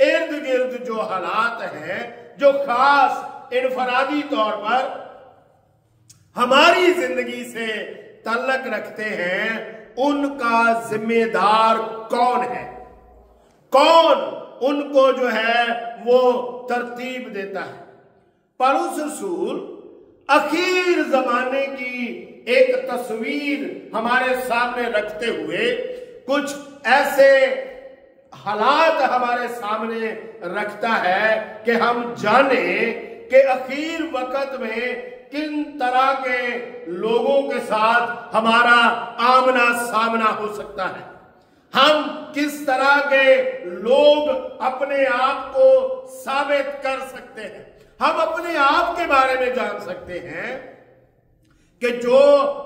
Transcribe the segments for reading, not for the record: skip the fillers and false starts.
ارد گرد جو حالات ہیں جو خاص انفرادی طور پر ہماری زندگی سے تعلق رکھتے ہیں، ان کا ذمہ دار کون ہے؟ کون ان کو جو ہے وہ ترتیب دیتا ہے؟ پالوس رسول اخیر زمانے کی ایک تصویر ہمارے سامنے رکھتے ہوئے کچھ ایسے حالات ہمارے سامنے رکھتا ہے کہ ہم جانیں کہ اخیر وقت میں کن طرح کے لوگوں کے ساتھ ہمارا آمنا سامنا ہو سکتا ہے، ہم کس طرح کے لوگ اپنے آپ کو ثابت کر سکتے ہیں، ہم اپنے آپ کے بارے میں جان سکتے ہیں کہ جو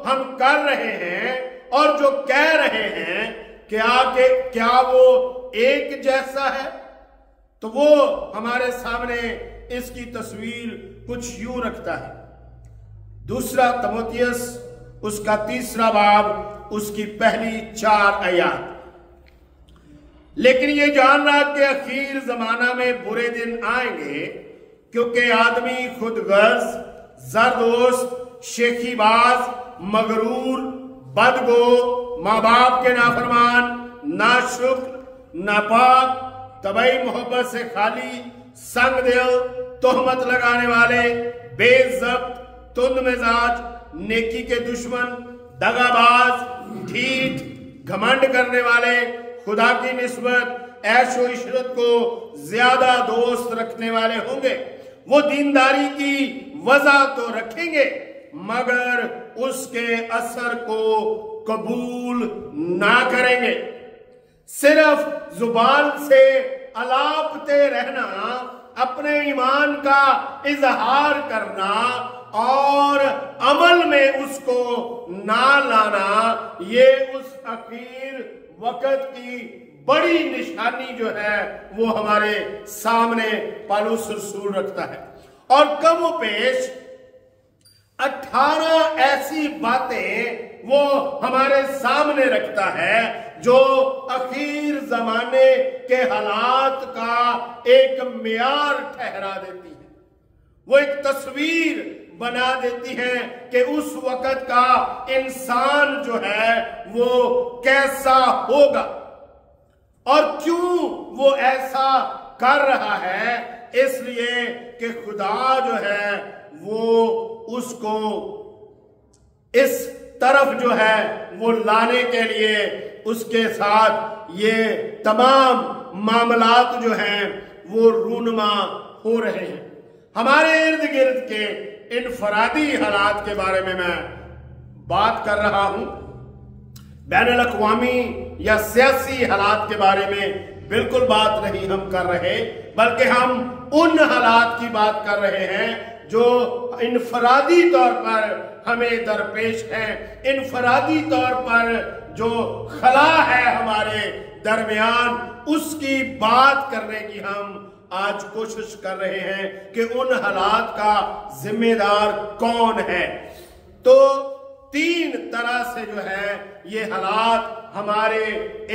ہم کر رہے ہیں اور جو کہہ رہے ہیں کیا وہ ایک جیسا ہے؟ تو وہ ہمارے سامنے اس کی تصویر کچھ یوں رکھتا ہے۔ دوسرا تموتھیوس اس کا 3 باب اس کی پہلی 4 آیات، لیکن یہ جاننا کہ اخیر زمانہ میں برے دن آئیں گے، کیونکہ آدمی خود غرض، زردوست، شیخی باز، مغرور، بدگو، ماں باپ کے نافرمان، ناشکر، ناپاک، طبعی محبت سے خالی، سنگ دل، تہمت لگانے والے، بے ضبط، تند مزاج، نیکی کے دشمن، دغا باز، ڈھیٹ، گھمنڈ کرنے والے، خدا کی نسبت عیش و عشرت کو زیادہ دوست رکھنے والے ہوں گے۔ وہ دینداری کی وضع تو رکھیں گے مگر اس کے اثر کو قبول نہ کریں گے۔ صرف زبان سے الاپتے رہنا، اپنے ایمان کا اظہار کرنا اور عمل میں اس کو نہ لانا، یہ اس اخیر وقت کی بڑی نشانی جو ہے وہ ہمارے سامنے پالوس رسول رکھتا ہے۔ اور کم و بیش 18 ایسی باتیں وہ ہمارے سامنے رکھتا ہے جو اخیر زمانے کے حالات کا ایک معیار ٹھہرا دیتی ہے، وہ ایک تصویر بنا دیتی ہے کہ اس وقت کا انسان جو ہے وہ کیسا ہوگا اور کیوں وہ ایسا کر رہا ہے۔ اس لیے کہ خدا جو ہے وہ اس کو اس طرف جو ہے وہ لانے کے لیے اس کے ساتھ یہ تمام معاملات جو ہیں وہ رونما ہو رہے ہیں۔ ہمارے ارد گرد کے انفرادی حالات کے بارے میں بات کر رہا ہوں، بین الاقوامی یا سیاسی حالات کے بارے میں بالکل بات نہیں ہم کر رہے، بلکہ ہم ان حالات کی بات کر رہے ہیں جو انفرادی طور پر ہمیں درپیش ہیں، انفرادی طور پر جو خلا ہے ہمارے درمیان، اس کی بات کرنے کی ہم آج کوشش کر رہے ہیں کہ ان حالات کا ذمہ دار کون ہے۔ تو 3 طرح سے جو ہے یہ حالات ہمارے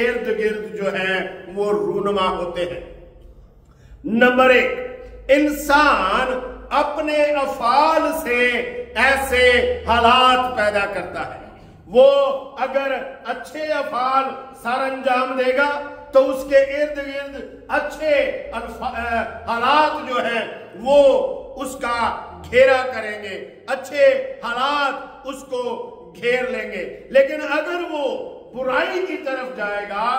ارد گرد جو ہیں وہ رونما ہوتے ہیں۔ نمبر 1، انسان اپنے افعال سے ایسے حالات پیدا کرتا ہے۔ وہ اگر اچھے افعال سر انجام دے گا تو اس کے ارد گرد اچھے حالات جو ہیں وہ اس کا گھیرا کریں گے، اچھے حالات اس کو گھیر لیں گے۔ لیکن اگر وہ برائی کی طرف جائے گا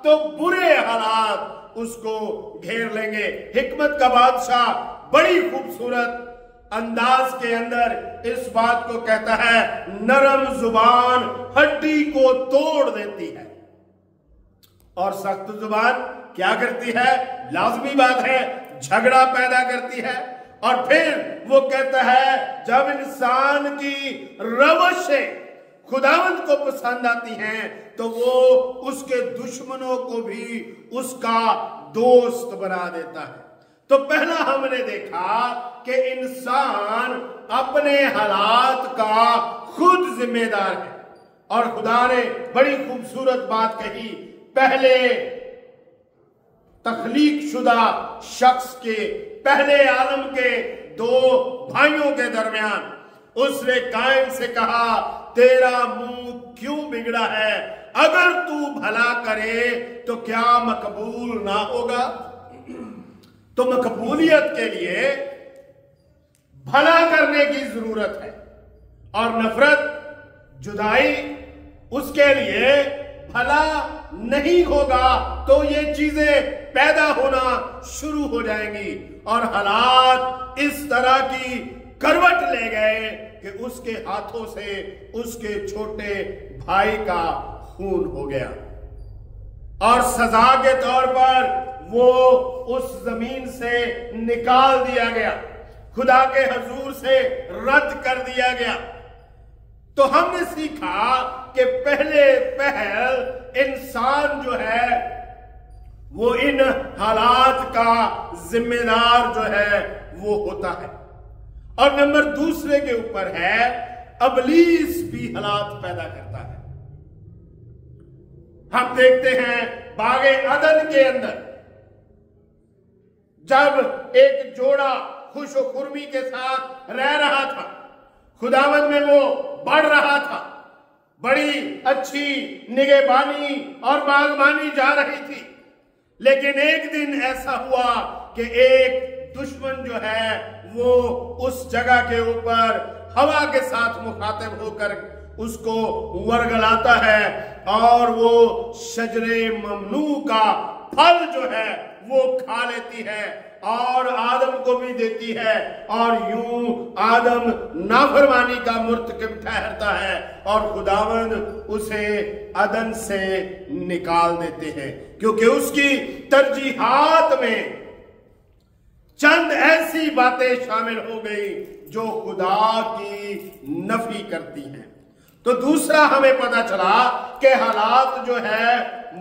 تو برے حالات اس کو گھیر لیں گے۔ حکمت کا بادشاہ بڑی خوبصورت انداز کے اندر اس بات کو کہتا ہے، نرم زبان ہڈی کو توڑ دیتی ہے اور سخت زبان کیا کرتی ہے؟ لازمی بات ہے، جھگڑا پیدا کرتی ہے۔ اور پھر وہ کہتا ہے جب انسان کی روشیں خداوند کو پسند آتی ہیں تو وہ اس کے دشمنوں کو بھی اس کا دوست بنا دیتا ہے۔ تو پہلا ہم نے دیکھا کہ انسان اپنے حالات کا خود ذمہ دار ہے، اور خدا نے بڑی خوبصورت بات کہی۔ پہلے تخلیق شدہ شخص کے پہلے عالم کے دو بھائیوں کے درمیان اس نے قائن سے کہا تیرا منہ کیوں بگڑا ہے؟ اگر تو بھلا کرے تو کیا مقبول نہ ہوگا؟ تو مقبولیت کے لیے بھلا کرنے کی ضرورت ہے، اور نفرت، جدائی اس کے لیے بھلا نہیں ہوگا تو یہ چیزیں پیدا ہونا شروع ہو جائیں گی، اور حالات اس طرح کی کروٹ لے گئے کہ اس کے ہاتھوں سے اس کے چھوٹے بھائی کا خون ہو گیا، اور سزا کے طور پر وہ اس زمین سے نکال دیا گیا، خدا کے حضور سے رد کر دیا گیا۔ تو ہم نے سیکھا کہ پہلے پہل انسان جو ہے وہ ان حالات کا ذمہ دار جو ہے وہ ہوتا ہے، اور نمبر دوسرے کے اوپر ہے ابلیس بھی حالات پیدا کرتا ہے۔ ہم دیکھتے ہیں باغ عدن کے اندر جب ایک جوڑا خوش و خرمی کے ساتھ رہ رہا تھا، خداوند میں وہ بڑھ رہا تھا، بڑی اچھی نگہبانی اور باغبانی جا رہی تھی، لیکن ایک دن ایسا ہوا کہ ایک دشمن جو ہے وہ اس جگہ کے اوپر ہوا کے ساتھ مخاطب ہو کر اس کو ورگلاتا ہے، اور وہ شجر ممنوع کا پھل جو ہے وہ کھا لیتی ہے اور آدم کو بھی دیتی ہے، اور یوں آدم نافرمانی کا مرتکب ٹھہرتا ہے، اور خداوند اسے عدن سے نکال دیتے ہیں، کیونکہ اس کی ترجیحات میں چند ایسی باتیں شامل ہو گئی جو خدا کی نفی کرتی ہیں۔ تو دوسرا ہمیں پتا چلا کہ حالات جو ہے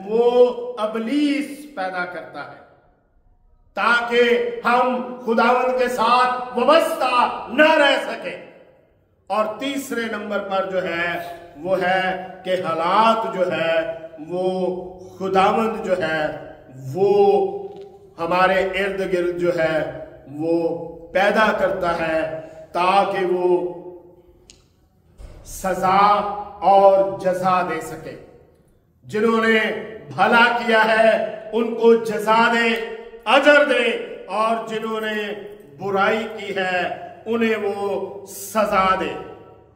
وہ ابلیس پیدا کرتا ہے تاکہ ہم خداوند کے ساتھ وابستہ نہ رہ سکیں، اور تیسرے نمبر پر جو ہے وہ ہے کہ حالات جو ہے وہ خداوند جو ہے وہ ہمارے ارد گرد جو ہے وہ پیدا کرتا ہے تاکہ وہ سزا اور جزا دے سکے۔ جنہوں نے بھلا کیا ہے ان کو جزا دے، اجر دے، اور جنہوں نے برائی کی ہے انہیں وہ سزا دے۔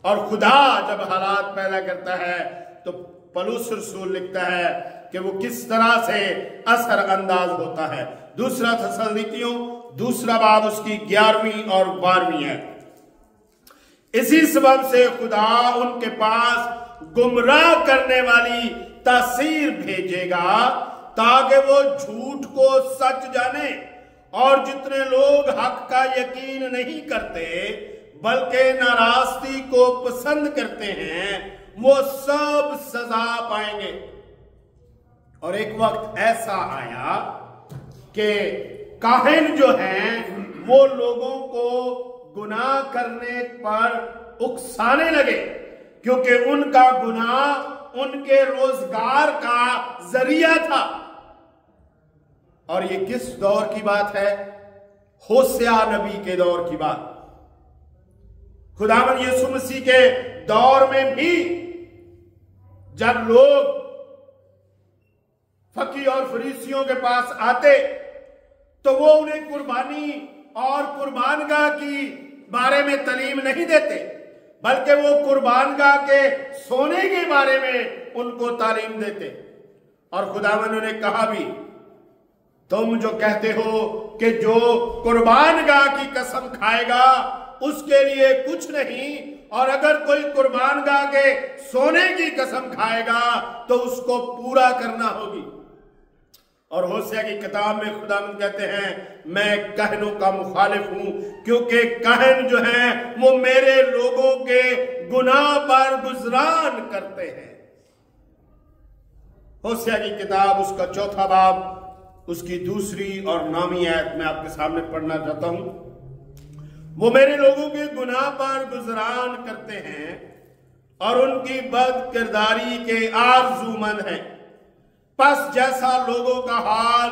اور خدا جب حالات پیدا کرتا ہے تو پولس رسول لکھتا ہے کہ وہ کس طرح سے اثر انداز ہوتا ہے۔ دوسرا تسالونیکیوں دوسرا باب اس کی 11ویں اور 12ویں ہے۔ اسی سبب سے خدا ان کے پاس گمراہ کرنے والی تاثیر بھیجے گا تاکہ وہ جھوٹ کو سچ جانے، اور جتنے لوگ حق کا یقین نہیں کرتے بلکہ ناراستی کو پسند کرتے ہیں وہ سب سزا پائیں گے۔ اور ایک وقت ایسا آیا کہ کاہن جو ہیں وہ لوگوں کو گناہ کرنے پر اکسانے لگے، کیونکہ ان کا گناہ ان کے روزگار کا ذریعہ تھا۔ اور یہ کس دور کی بات ہے؟ ہوسیہ نبی کے دور کی بات۔ خداوند یسوع مسیح کے دور میں بھی جب لوگ فقی اور فریسیوں کے پاس آتے تو وہ انہیں قربانی اور قربان گاہ کی بارے میں تعلیم نہیں دیتے، بلکہ وہ قربان گاہ کے سونے کے بارے میں ان کو تعلیم دیتے۔ اور خداوند نے کہا بھی تم جو کہتے ہو کہ جو قربان گاہ کی قسم کھائے گا اس کے لیے کچھ نہیں، اور اگر کوئی قربان گاہ کے سونے کی قسم کھائے گا تو اس کو پورا کرنا ہوگی۔ اور ہوسیہ کی کتاب میں خداوند کہتے ہیں میں کہنوں کا مخالف ہوں، کیونکہ کہن جو ہیں وہ میرے لوگوں کے گناہ پر گزران کرتے ہیں۔ ہوسیہ کی کتاب اس کا 4 باب اس کی 2 اور 9 آیت میں آپ کے سامنے پڑھنا چاہتا ہوں۔ وہ میرے لوگوں کے گناہ پر گزران کرتے ہیں اور ان کی بد کرداری کے آرزو مند ہیں، پس جیسا لوگوں کا حال